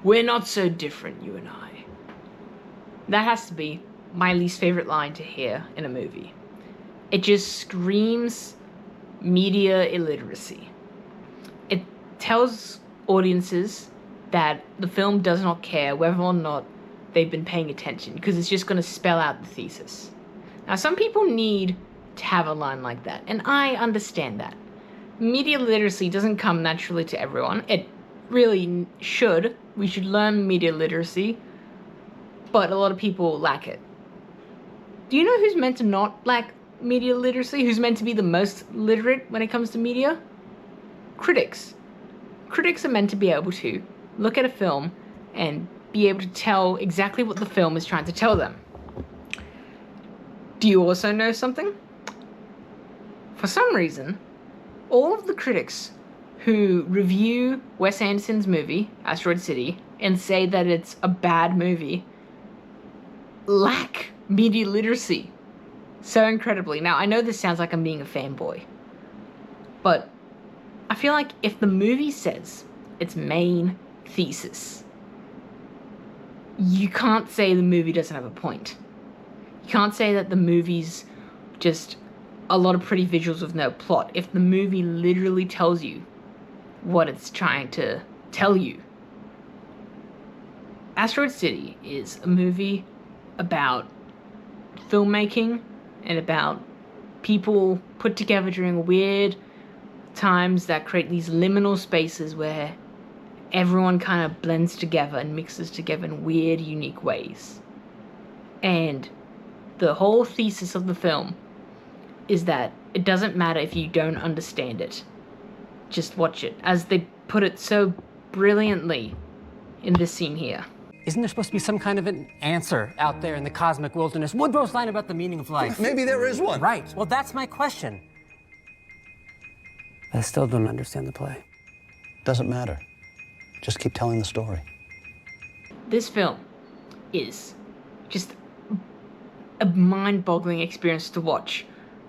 We're not so different, you and I. That has to be my least favorite line to hear in a movie. It just screams media illiteracy. It tells audiences that the film does not care whether or not they've been paying attention, because it's just going to spell out the thesis. Now, some people need to have a line like that, and I understand that. Media literacy doesn't come naturally to everyone. It really should. We should learn media literacy, but a lot of people lack it. Do you know who's meant to not lack media literacy? Who's meant to be the most literate when it comes to media? Critics. Critics are meant to be able to look at a film and be able to tell exactly what the film is trying to tell them. Do you also know something? For some reason, all of the critics who review Wes Anderson's movie, Asteroid City, and say that it's a bad movie, lack media literacy so incredibly. Now, I know this sounds like I'm being a fanboy, but I feel like if the movie says its main thesis, you can't say the movie doesn't have a point. You can't say that the movie's just a lot of pretty visuals with no plot. If the movie literally tells you what it's trying to tell you. Asteroid City is a movie about filmmaking and about people put together during weird times that create these liminal spaces where everyone kind of blends together and mixes together in weird, unique ways. And the whole thesis of the film is that it doesn't matter if you don't understand it. Just watch it, as they put it so brilliantly in this scene here. Isn't there supposed to be some kind of an answer out there in the cosmic wilderness? Woodrow's line about the meaning of life. Maybe there is one. Right. Well, that's my question. I still don't understand the play. Doesn't matter. Just keep telling the story. This film is just a mind-boggling experience to watch.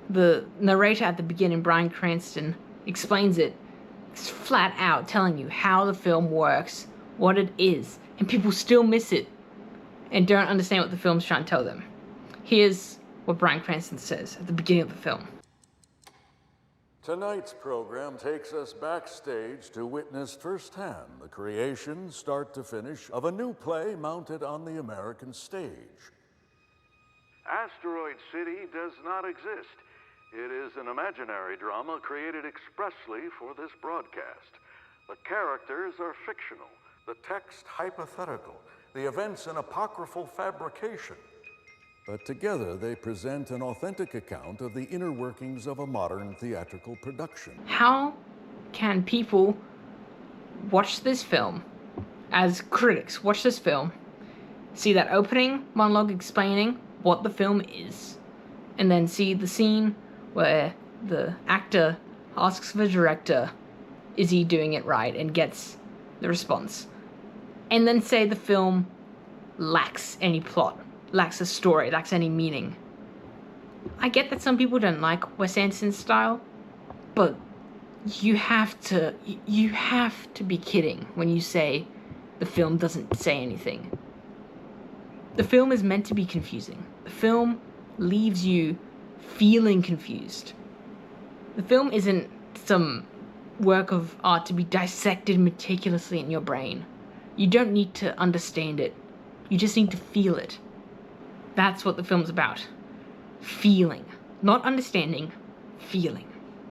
The narrator at the beginning, Bryan Cranston, explains it. It's flat out telling you how the film works, what it is, and people still miss it and don't understand what the film's trying to tell them. Here's what Bryan Cranston says at the beginning of the film. Tonight's program takes us backstage to witness firsthand the creation, start to finish, of a new play mounted on the American stage. Asteroid City does not exist. It is an imaginary drama created expressly for this broadcast. The characters are fictional, The text hypothetical, the events an apocryphal fabrication. But together they present an authentic account of the inner workings of a modern theatrical production. How can people watch this film, as critics watch this film, see that opening monologue explaining what the film is, and then see the scene where the actor asks the director, is he doing it right, and gets the response, and then say the film lacks any plot, lacks a story, lacks any meaning? I get that some people don't like Wes Anderson's style, but you have to be kidding when you say the film doesn't say anything. The film is meant to be confusing. The film leaves you feeling confused. The film isn't some work of art to be dissected meticulously in your brain. You don't need to understand it. You just need to feel it. That's what the film's about. Feeling. Not understanding, feeling.